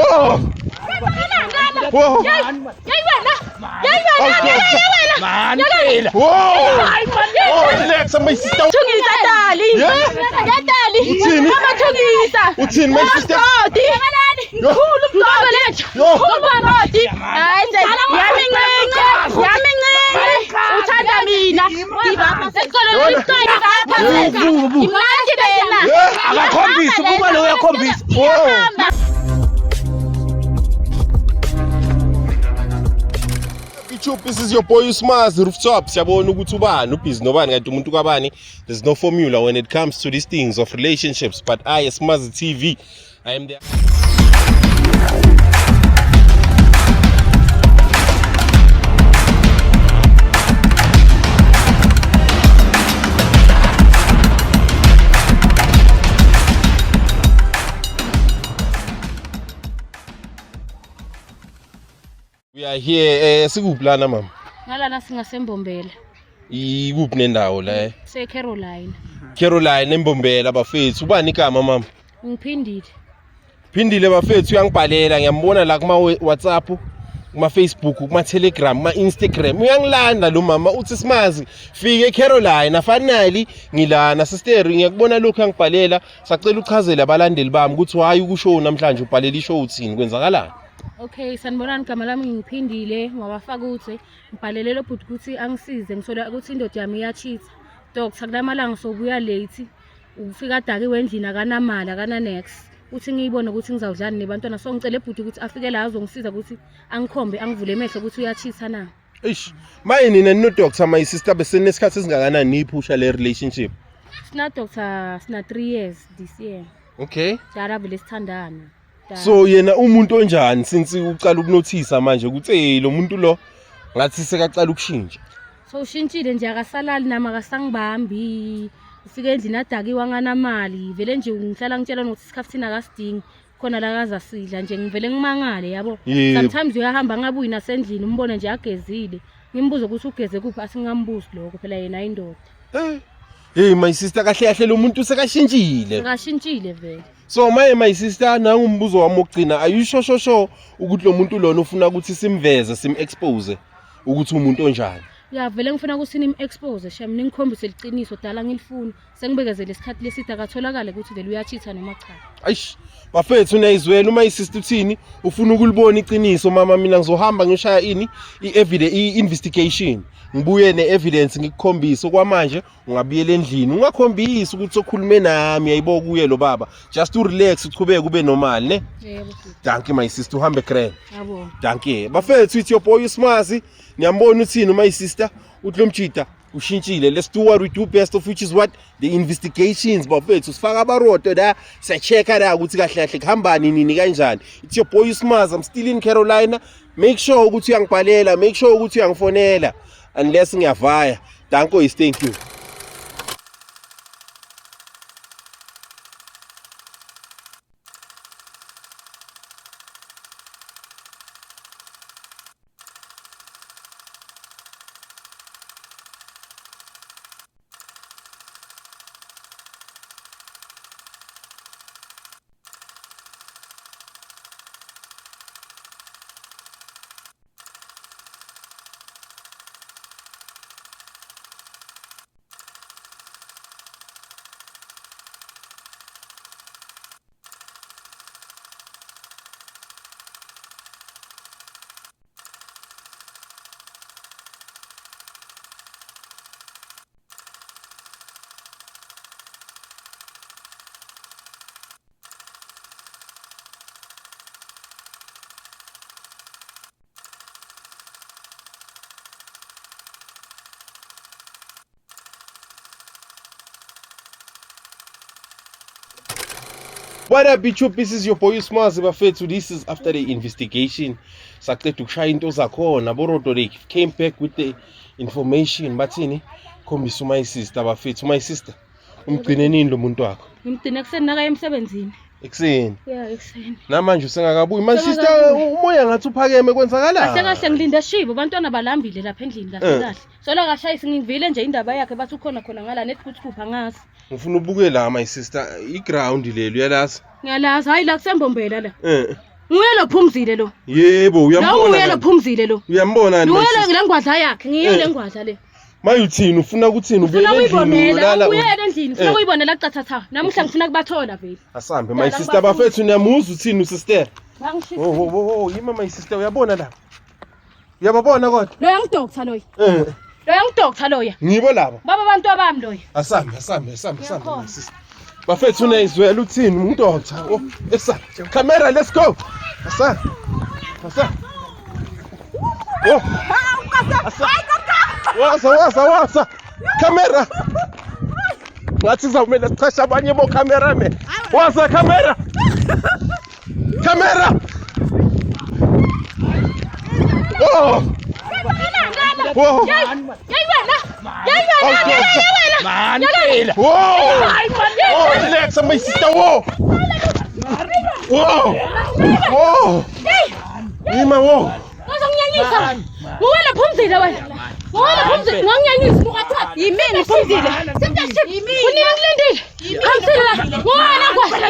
Whoa! Whoa! Oh, relax, my sister. Uthini, my sister? This is your boy Usmazi Rooftop. Siyabona ukuthi ubani ubhizi nobani kanti umuntu kabani. There's no formula when it comes to these things of relationships, but I, Usmazi TV, I am there. We are here sikuplana mama. Ngalana singasembombela. Ikuphi nendawo la? Caroline. Caroline embombela bafethu. Ubani igama mama? Ngiphindile. Phindile bafethu uyangibhalela ngiyambona la kuma WhatsApp, kuma Facebook, kuma Telegram, kuma Instagram. Uyangilanda lo mama uthi Simazi fike Caroline afanali ngilana sister ngiyakubona lokho angibhalela sacela uchazela abalandeli bami ukuthi hayi ukushow namhlanje ubhalela ishow uthini kwenzakalani. Okay, sanibonani igama lami ngiphindile ngwabafaka ukuthi ngibhalele lo bhuti ukuthi angisize ngisola ukuthi indoda yami iyachitha. Doctor kulamalanga sobuya late. Ufika dakiwe endlini akanamali akananex. Uthi ngiyibone ukuthi ngizawudlana nebantwana so ngicela ebhuti ukuthi afike la azongisiza ukuthi angikhombe angivule emehlo ukuthi uyachitha na. Eish, maye nina no doctor my sister besenesikhathi esingakanani niphusha le relationship? Sina doctor sina 3 years this year. Okay. Jara vele sithandana. So yena umuntu onjani since uqala ukunothisa manje ukuthi lo muntu lo ngathi sekaqala ukushintsha. So ushintshile nje akasalali nama akasangibambi. Ufike endlini adakiwa nganamali vele nje ngihlala ngitshela ukuthi isikhathi akasidingi khona la kaza sidla nje ngivele ngimangale yabo. Sometimes uyahamba ngabuyi nasendlini umbone nje agezile ngimbuza ukuthi ugeze kuphi asingambuzi lokho phela yena indoda. Hey my sister kahle kahle lo muntu sekashintshile. Sekashintshile vele. So my sister na umbuzo wami ogcina are you sure ukuthi lo muntu lona ufuna ukuthi simveze expose ukuthi umuntu onjani? Ya vele ngifuna ukuthi nim expose shem ningikhombise iqiniso dala ngilifuna sengibekezele isikhathi leside akatholakala ukuthi vele uyachitha noma cha. Ayish bafethu unayizwela my sister uthini ufuna ukulibona iqiniso mama mina ngizohamba ngishaya investigation ngibuye neevidence ngikukhombisa okwamanje ungabuyela endlini ungakhombisa ukuthi okhulume nami yayibo kuye lo baba just to relax uqhubeke kube normal ne. Yebo. Thank you my sister uhambe grand. Yabo. Thank you bafethu it's your boy Usmazi ngiyambona uthini my sister uthi lo mjita ushintshile. Let's do what we do best of which is what the investigations bafethu sifaka abaroto la siyachecka la ukuthi kahle kahle kuhambani nini kanjani. It's your boy Usmazi I'm still in Carolina. Make sure ukuthi uyangibhalela, make sure ukuthi uyangifonela unless ngiyavaya. Thank you. What up, bitch? This is your boy Usmazi bafethu. This is after the investigation. Saqeda ukushaya into zakhona. Borodo they came back with the information. Bathini? Khombisa my sister bafethu. My sister. Umgcine nini lo muntu wakho? Ngimgcina ekseni naka emsebenzini. Ekseni. Yeah, ekseni. Namanje usengakabuyi. My sister umoya ngathi uphakeme kwenzakalani? Kahle kahle ngilinde shibo abantwana balambile lapha endlini kahle kahle. Sola kashayisi ngivile nje indaba yakhe bathi ukhona ngala netkuthupha ngazi. Ngifuna ubuke la my sister iground lelo uyalazi. Ngiyalazi hayi la kusembombela la. Nguye lo Phumzile lo. Yebo, uyambona. Nguye lo Phumzile lo. Uyambona Nguye le ngwadla yakhe, ngiyo le ngwadla le. Mayuthini ufuna ukuthini Ufuna uyibonela, uye endlini, ufuna uyibonela qathatha. Namuhla ngifuna kubathola vele. Asambe my sister bafethu niyamuza uthini usister. Oh, yima my sister uyabona la. Uyababona kodwa? Lo yangidokotha loyo. Lo yangidokotha loya. Ngibo labo. Baba abantu abami loyo. Asambe my sister. Bafethu unayizwela uthini umuntu doctor. Oh, esa. Camera, let's go. Asa. Oh. Wasa. Camera. Ngathi sizawumela sichasha abanye bo cameraman. Wasa camera. Oh. Whoa. Man. Whoa. Relax, my sister. Whoa. Ima, whoa. Nguwena Phumzile wena. Nguwena Phumzile, ngiyanyanyisa bukathwa. Yimini Phumzile. Yimini. Uniyangilindile. Angizila. Nguwena ngwadla.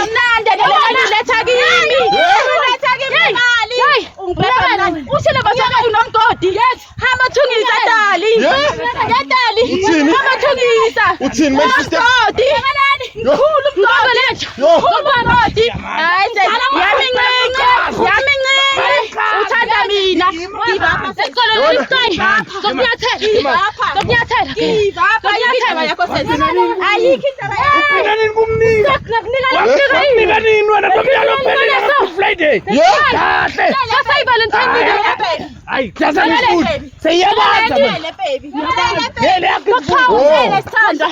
Mnandi letha kimi. Letha kimi imali. Ungibheka ushile bathaka unomgodi. Yes. Hamba thungisa dali. Dali. Hamba thungisa. Uthini my sister? Ngodi. Khulu umgodi letha. Umgodi. Hayi yami ncinci. Uthanda mina. Sekolo liqai. Zokunyathela. Zokunyathela yakho senze. Ayikho indaba yakho. Mina nini kumnika? Kumnika nini wena bamyalo phela Friday? Kahle. Hayi Valentine Day. Hayi, sasana futhi. Seyabaza Ngele baby. ngele yakho. Sithanda.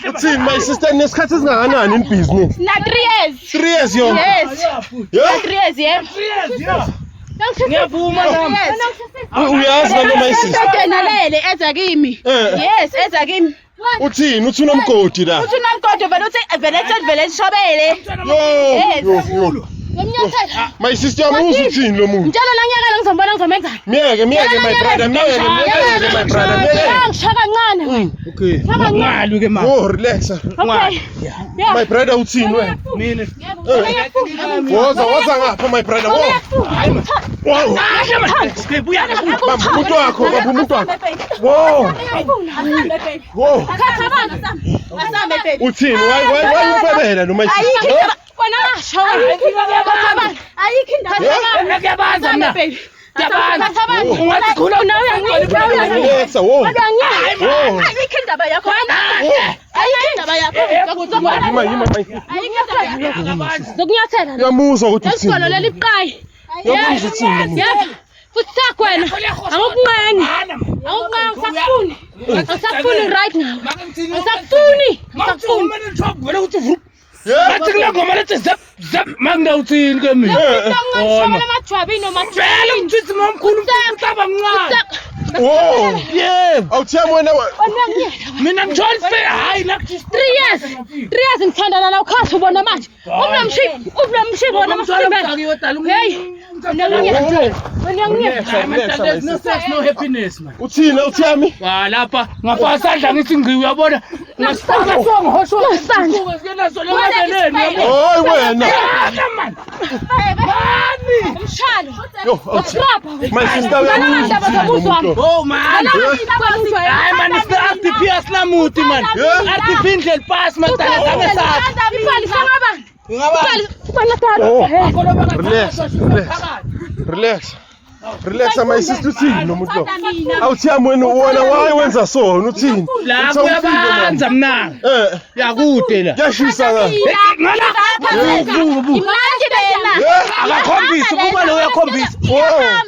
Uthini my sister nesikhathi singakanani in business? Na 3 years. 3 years yo. Yes. Yeah. 3 years yeah. Yes. Ngiyavuma nami. Uyazi noma my sister. Nalele eza kimi. Yes, eza kimi. Uthini uthi unomgodi la? Uthi namgodi vele shobele. Yo. Ngomnyathela. My sister muzi uthini lo muntu? Njalo la nyaka ngizobona ngizomenza. Miyeke my brother, miyeke my brother. Ngishaka kancane. Okay. Ungalu ke mama. Oh, relax. Okay. My brother uthini wena? Mina. Woza ngapha my brother. Wow. Buya. Bamba umuntu wakho. Wow. Asambe baby. Uthini? Why ufebela no my sister? Wena ngasho. Ayikho indaba. Ngiyabaza mina. Yabantu. Ungathi khona nawe Relax. Wow. Ayikho indaba yakho. Ayikho indaba yakho. Yima my sister. Zokunyathela. Uyamuzwa ukuthi uthini? Isikolo leli buqayi. Uyamuzwa uthini? Yebo. Futhi sakho wena. Angikunqeni. Angikusafuni. Angisafuni right now. Angisafuni. Wena uthi bathi kule ngoma lethi zap mangawuthini ke mina. Ngishona amajwabi Vele umthithi momkhulu umhlaba mncane. Oh. Yebo. Awuthiyami wena. Mina ngithola hayi nakuthi 3 years. 3 years ngithandana nawe khasi ubona manje. Ubulomshi bona masimbe. Hey. there's no sex no happiness man. Uthini uthiyami? Lapha ngapha sandla ngithi ngqiwi uyabona. Ngasifaka sonke hosho Ngasandla. sikenaso lemaneneni yabo. Hoy wena. Man. Umshalo. Yo, my sister uyamuzwa. Oh man. Hayi man RTP aslamuthi man. RTP indlela pass man tala zame sakhe. Imali sangabani? Relax my sister uthini nomuntu lo? Awuthiyami wena why wenza so uthini? La kuyabanza mina. Yakude la. Yashisa la. Akakhombisa kuba lo uyakhombisa.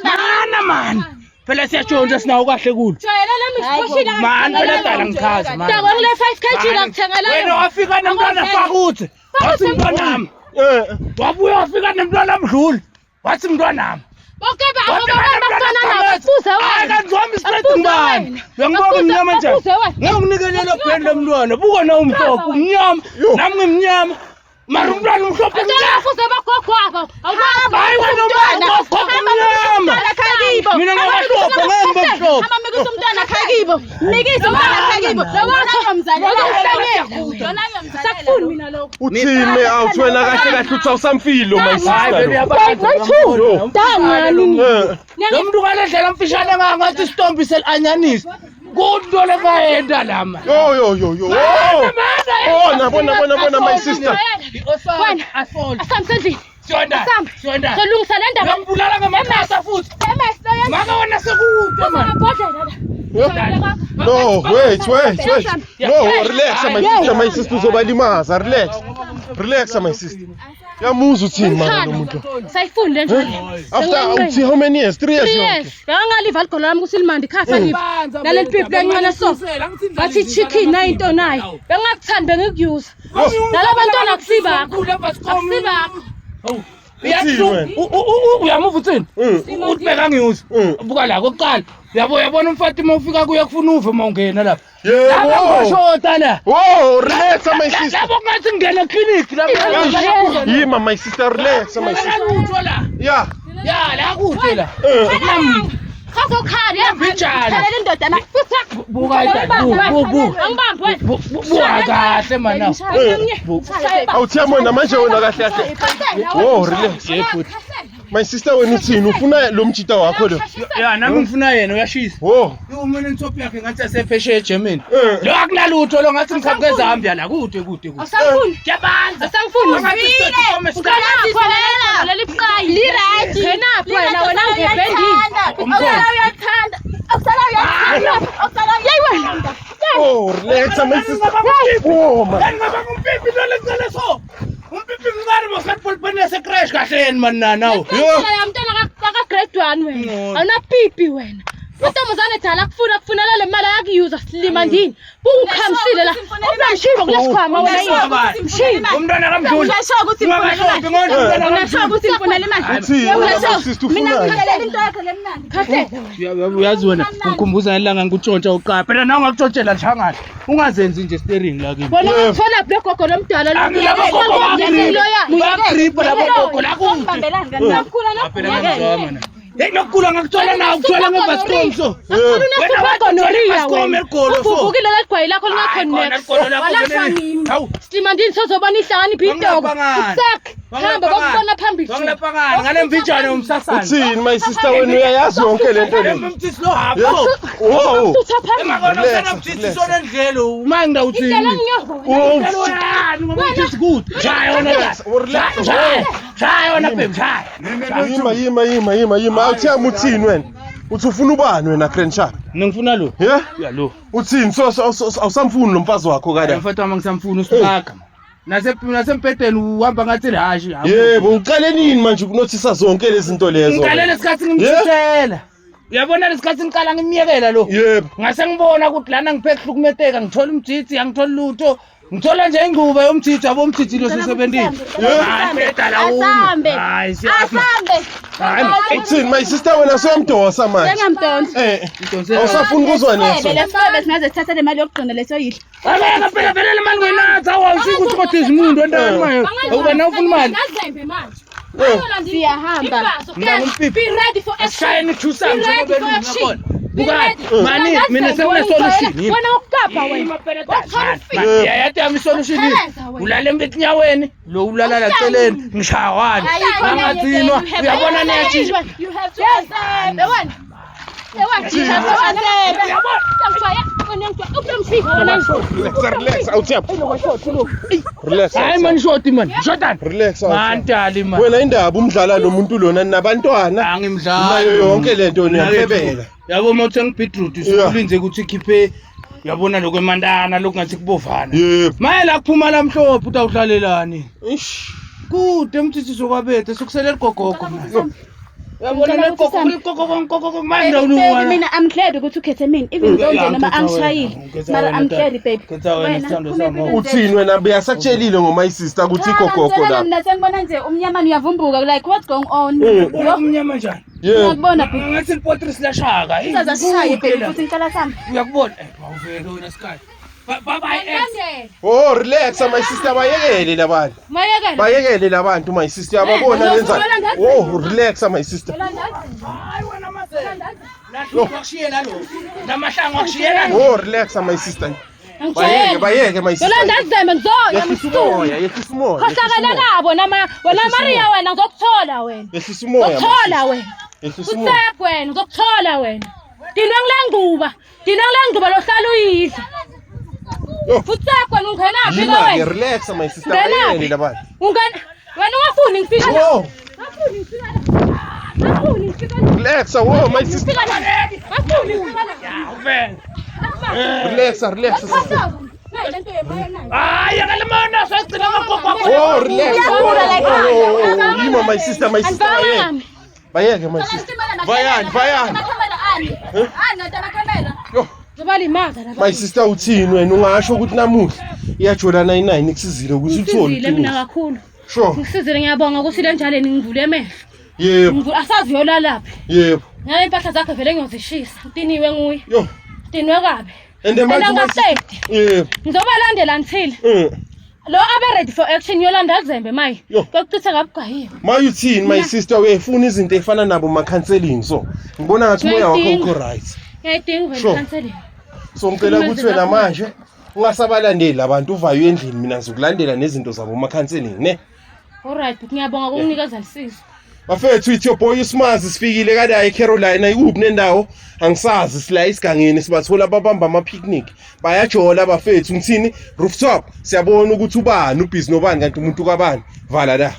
Mana man. Phela siyatshontsha sinawo kahle kulo. Man phela dala ngichaza man. Ngile 5 kg ngakuthengela. Wena wafika nomntwana fakuthi. Wathi mntwanami. Wabuya wafika nomntwana amdluli. Wathi mntwanami. Okay bafana nawe fuze wena. Akazwami straight ngibani. Uyangibona umnyama njani? Ngiyonikelela brand lomntwana. Buka na umhlophe umnyama. Nami ngimnyama. Mara umntwana umhlophe ngiyama fuze bagogo wabo. Hayi wena umntwana umnyama. Mina ngiyamhlophe ngembemhlophe. Ama mikisa umntwana khakibo. Mikisa umntwana khakibo. Lo wakho mzali. Sakufuni mina lokho. uthini awuthwena kahle kahle uthi awusamfilo my Hayi sister vele lo. yabantu. Dangani. Lo muntu kalendlela mfishane ngathi isitombi selanyanisi. Kunto lekayenda lama. Yo bona my sister Osana asol. Asamsendlini. Siyonda. Solungisa le ndaba. Ngambulala ngamaqasa futhi. Maka wona sekude man. no wait no relax my sister uzobalimaza relax my sister yamuza uthini mara lo muntu Sayifunde nje. after uthi how many years 3 years yonke Ngangaliva ligolo lami kuSilimandi khafa live. Laleli pipi lencane so. Bathi chicken nayo into nayo. Bengakuthandi bengikuyuza. Nalabantwana akusibakho. Uyamuva uthini? Uthi bekangiyuza. Buka la kokuqala. Yabona umfatima ufika kuye kufuna uve mawungena lapha. Ngashota la. Relax my sister. Lapho ngathi ngena clinic lapha. Yima my sister relax my sister. Yeah. Ya la kude la. Khazokhala Mbijana. Lela indoda na. Buka Angibambe wena. buka kahle mana. Awuthiyamona manje wena kahle kahle. Relax yebhuti. My sister wena uthini ufuna lo mjita wakho lo? Ya nami ngifuna yena uyashisa. Umene intophi yakhe ngathi asepheshe eGermany. Lo akunalutho lo ngathi ngikhaphe eZambia la kude. Awusafuni. Ngiyabanza. Asangifuni. Ukhona leli buqayi. Li-right. Kenaphi wena ngebhendini. Uyathanda. Yeyi wena. Relax my sister. Man. Ngaba kumpipi lo lengcele so. Umpipi ngani mosatpolipani yasecrash kahle yeni man nawo. Yamntwana ka-grade 1 wena. Awunapipi wena. Untombazane dala kufuna le mali yakuyuza Silimandini. Bungikhamisile la. Ubamshiva kulesikhwama wena yini? Mshiva. Umntwana kamdluli. Ungasho ukuthi imfunela imali. Sister ufuna. Into yakho lemnandi. Khahle. Uyazi wena ngikhumbuza ngelanga ngikutshontsha uqapha. Phela nawe ngakutshontshela njangani. Ungazenzi nje steering la kimi. Bona uthola blogogo lomdala lo. Muyagripha labo gogo la kude. Bambelani kanti nakukhula Phela hey nokula ngakuthola nawe ukuthola ngebascomso. Uvukile legwayi lakho lingakhona. Hawu Silimandini sozobona ihlakani bhidoko. Hamba kokubona phambili. Ngapangani ngale mvijana umsasana. Uthini my sister wena uyayazi yonke lento le. Umthisi lo hapho. Emakona usana umthisi sona ndlelo. Uma ngidawuthini. Umthisi good. Jaya wona. Jaya wona babe jaya. Yima awuthiyama uthini wena uthi ufuna ubani wena Crenshaw ngifuna lo ya lo uthini so awusamfuni lo mfazi wakho kada mfethu wami ngisamfuna usibaka nasempedeni uhamba ngathi hashi yebo uqale nini manje ukunothisa zonke lezi zinto lezo ngiqale lesikhathi ngimthela uyabona lesikhathi ngiqala ngimiyekela lo yebo ngase ngibona ukuthi lana ngiphethe hlukumeteka ngithola umjitsi angithola lutho ngithola nje ingcuba yomjitsi yabo umjitsi lo sesebentini Asambe. uthini my sister wena soyamdosa manje Ngiyamdonsa. awusafuni ukuzwa neso Lesobe singaze sithathe le mali yokugcina leso yidla. Abeka phela le mali ngenathi awusho ukuthi kodwa izimuntu endaweni manje awuba nawufuna imali Ngazembe manje. Siyahamba. Be ready for action. Shine juice njengoba ngiyabona. Buka mani mina sengine solution. Wena ukugapha wena. Yayathi ami solution. Ulala embetinyaweni, lo ulala la celeni, ngishawana. Angathinwa. Uyabona niyachisha. You have to asambe wena. relax awuthiyama relax Hayi man shoti man. Shotan. relax Mantali man. wena indaba umdlala lo muntu lona nabantwana Angimdlala. nayo yonke lento niyaqhebela Yabo mawuthe ngibeetroot usulinze ukuthi ikhiphe yabona lokwemandana lokungathi kubovana. yebo Maye la kuphuma lamhlophe uthi awuhlalelani. ish Kude umthithiso kwabethe sokusele ligogogo manje. Yabona legogogo manje awulungwana. Mina I'm glad ukuthi ukhethe mina even though nje noma angishayile. Mara I'm glad baby. Ketha wena sithando sami. uthini wena beyasakutshelile ngo my sister ukuthi igogogo la Mina sengibona nje umnyamani uyavumbuka like what's going on? Umnyama njani? yebo Ngiyakubona baby. Ngathi ipotris la shaka. Sizasishaye baby futhi ngicela sami. Uyakubona? Bawuveke wena sky. Bye relax my sister bayekele labantu Mayekela. bayekele labantu my sister yababona lenza relax my sister Hayi wena mazela. La kushiye la lo. Namahlanga kushiye la. relax my sister bayeke my sister. Yolanda azembe ngizoya Yehlisa umoya, yehlisa umoya. Khosakala kabo wena Maria wena ngizokuthola wena. Yehlisa umoya. Ngizokuthola wena. Yehlisa umoya. Usep wena ngizokuthola wena. Dinwe ngilengcuba lohlala uyidla. Usep wena ungena phi la wena? Relax my sister. Bayeni labantu. Ungena wena ungafuni ngifika la. Whoa. Ngafuni ngifika la. Ngafuni ngifika la. Relax, whoa my sister. Ngafuni ngifika la. Relax, relax sister. Hayi akalemona sogcina amagogo. Oh, relax. Yima my sister, bayeke. Bayeke my sister. Bayani. Yo. My sister uthini wena ungasho ukuthi namuhla iyajola 99 ikusizile ukuthi uthole. Ngizile mina kakhulu. Sure. Ngisizile ngiyabonga ukuthi le njaleni ngivule emehlo. Yebo. Asazi yola laphi. Yebo. Ngabe impahla zakhe vele ngiyozishisa. Utiniwe nguye. Yo. Utinwe kabe. And the man Yebo. Ngizobalandela until lo abe ready for action yolanda Zembe mayi. Kokucitha ngabugwayiwe. Maye uthini my sister uyafuna izinto ezifana nabo ma counseling so. Ngibona ngathi moya wakho ukho right. Ngiyayidinga vele counseling. So ngicela ukuthi wena manje ungasabalandeli abantu uvayo endlini mina ngizokulandela nezinto zabo ma counseling ne. Alright but ngiyabonga ukunginikeza lisizo. Bafethu ithi your boy uSmazi sifikile kada eCarolina ikuphi nendawo angisazi sila isigangeni sibathola babamba ama picnic bayajola bafethu ngithini rooftop siyabona ukuthi ubani ubhizi nobani kanti umuntu kabani vala la